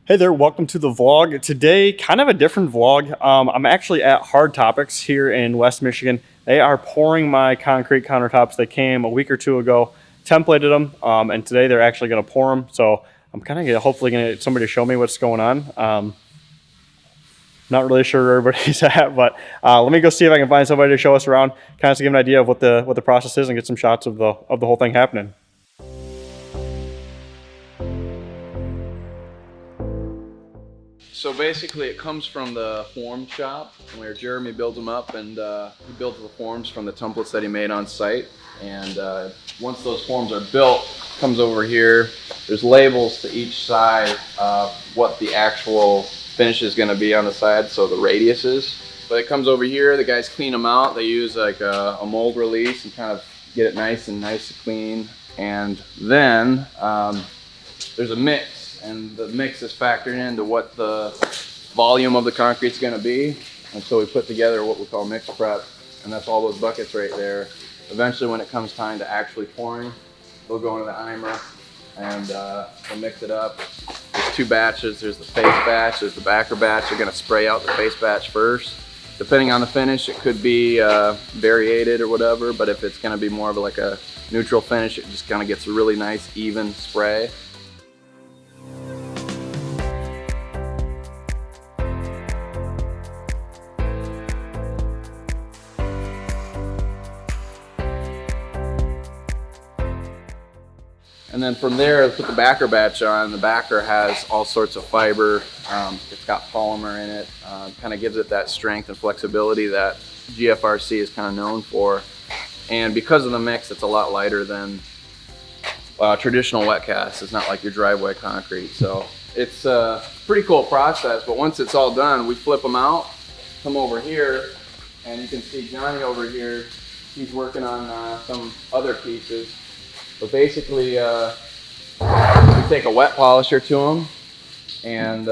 Hey there, welcome to the vlog. Today, kind of a different vlog. I'm actually at Hard Topix here in West Michigan. They are pouring my concrete countertops. They came a week or two ago, templated them, and today they're actually going to pour them. So I'm kind of hopefully going to get somebody to show me what's going on. Not really sure where everybody's at, but let me go see if I can find somebody to show us around, kind of to give an idea of what the process is and get some shots of the whole thing happening. So basically it comes from the form shop where Jeremy builds them up, and he builds the forms from the templates that he made on site. And once those forms are built, comes over here. There's labels to each side of what the actual finish is going to be on the side, so the radiuses. But it comes over here, the guys clean them out. They use like a mold release and kind of get it nice and clean. And then there's a mix. And the mix is factored into what the volume of the concrete is going to be. And so we put together what we call mix prep, and that's all those buckets right there. Eventually, when it comes time to actually pouring, they'll go into the Imer and we'll mix it up. There's two batches. There's the face batch, there's the backer batch. They're going to spray out the face batch first. Depending on the finish, it could be variated or whatever, but if it's going to be more of like a neutral finish, it just kind of gets a really nice, even spray. And then from there, put the backer batch on. The backer has all sorts of fiber. It's got polymer in it. Kind of gives it that strength and flexibility that GFRC is kind of known for. And because of the mix, it's a lot lighter than traditional wet cast. It's not like your driveway concrete. So it's a pretty cool process. But once it's all done, we flip them out, come over here, and you can see Johnny over here. He's working on some other pieces. But basically, we take a wet polisher to them and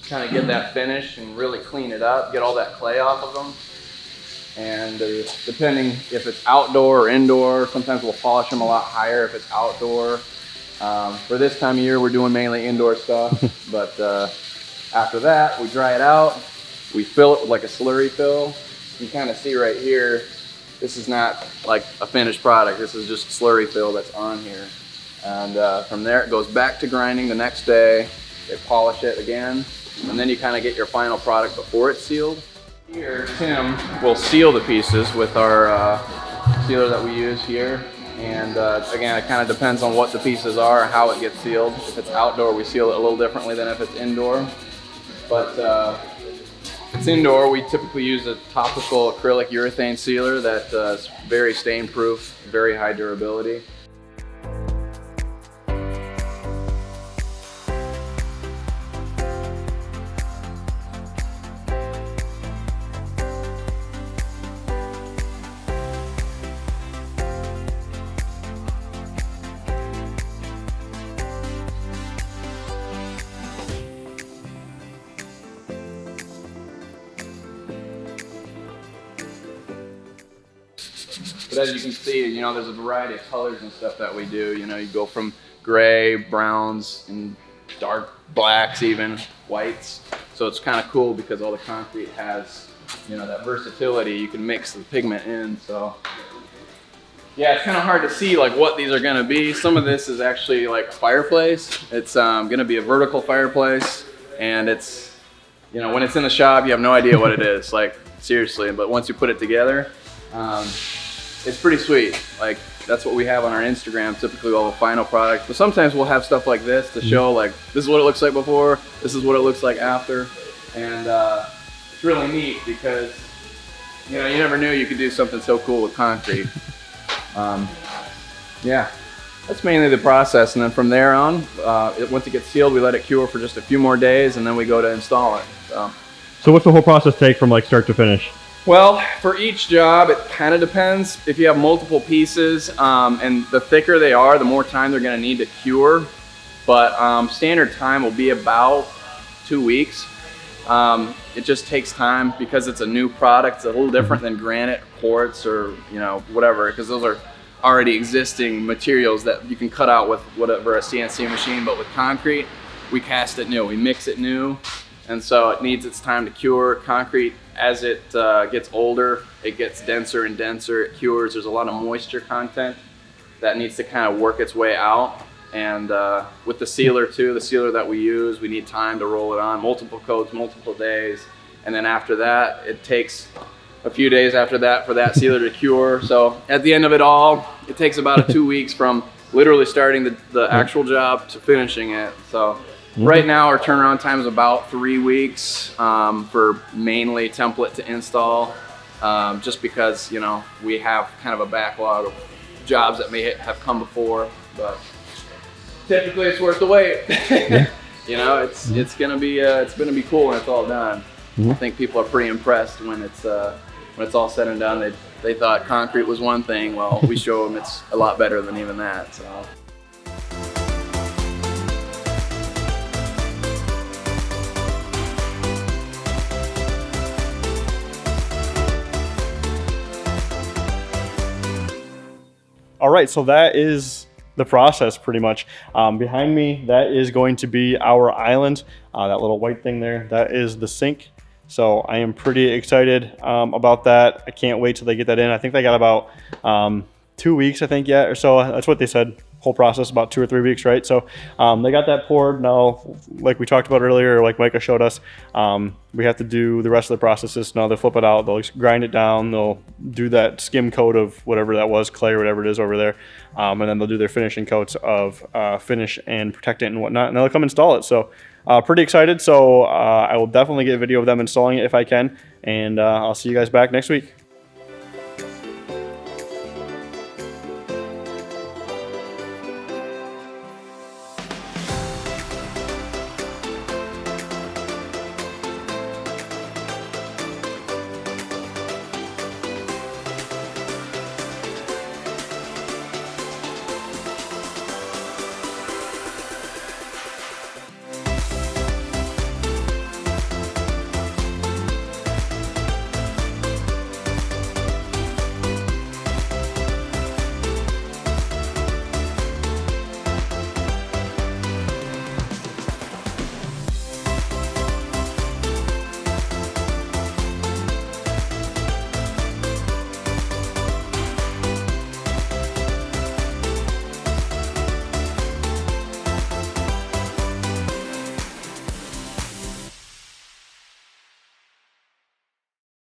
kind of get that finish and really clean it up, get all that clay off of them. And depending if it's outdoor or indoor, sometimes we'll polish them a lot higher if it's outdoor. For this time of year, we're doing mainly indoor stuff. But after that, we dry it out. We fill it with like a slurry fill. You can kind of see right here, this is not like a finished product. This is just slurry fill that's on here. And from there, it goes back to grinding the next day. They polish it again. And then you kind of get your final product before it's sealed. Here, Tim will seal the pieces with our sealer that we use here. And again, it kind of depends on what the pieces are and how it gets sealed. If it's outdoor, we seal it a little differently than if it's indoor. But if it's indoor, we typically use a topical acrylic urethane sealer that is very stain proof, very high durability. But as you can see, you know, there's a variety of colors and stuff that we do. You know, you go from gray, browns, and dark blacks, even whites. So it's kind of cool because all the concrete has, you know, that versatility. You can mix the pigment in. So yeah, it's kind of hard to see like what these are going to be. Some of this is actually like a fireplace. It's going to be a vertical fireplace, and it's, you know, when it's in the shop, you have no idea what it is. Like seriously, but once you put it together, it's pretty sweet. Like that's what we have on our Instagram, typically all the final product. But sometimes we'll have stuff like this to show like, this is what it looks like before, this is what it looks like after. And it's really neat because, you know, you never knew you could do something so cool with concrete. Yeah, that's mainly the process. And then from there on, once it gets sealed, we let it cure for just a few more days, and then we go to install it. So what's the whole process take from like start to finish? Well, for each job, it kind of depends. If you have multiple pieces, and the thicker they are, the more time they're going to need to cure. But standard time will be about 2 weeks. It just takes time because it's a new product. It's a little different than granite, quartz, or you know, whatever, because those are already existing materials that you can cut out with whatever, a CNC machine. But with concrete, we cast it new, we mix it new. And so it needs its time to cure. Concrete, as it gets older, it gets denser and denser, it cures. There's a lot of moisture content that needs to kind of work its way out. And with the sealer too, the sealer that we use, we need time to roll it on, multiple coats, multiple days. And then after that, it takes a few days after that for that sealer to cure. So at the end of it all, it takes about 2 weeks from literally starting the actual job to finishing it. So right now our turnaround time is about 3 weeks for mainly template to install, just because, you know, we have kind of a backlog of jobs that may have come before, but typically it's worth the wait. You know, it's gonna be cool when it's all done. I think people are pretty impressed when it's all said and done. They thought concrete was one thing. Well, we show them it's a lot better than even that. So. All right, so that is the process pretty much. Behind me, that is going to be our island. That little white thing there, that is the sink. So I am pretty excited about that. I can't wait till they get that in. I think they got about 2 weeks, I think, yet or so. That's what they said. Whole process about 2 or 3 weeks, right? So they got that poured. Now, like we talked about earlier, like MICAH showed us, we have to do the rest of the processes. Now they'll flip it out, they'll grind it down, they'll do that skim coat of whatever that was, clay or whatever it is over there, and then they'll do their finishing coats of finish and protect it and whatnot, and they'll come install it. So pretty excited. So I will definitely get a video of them installing it if I can, and I'll see you guys back next week.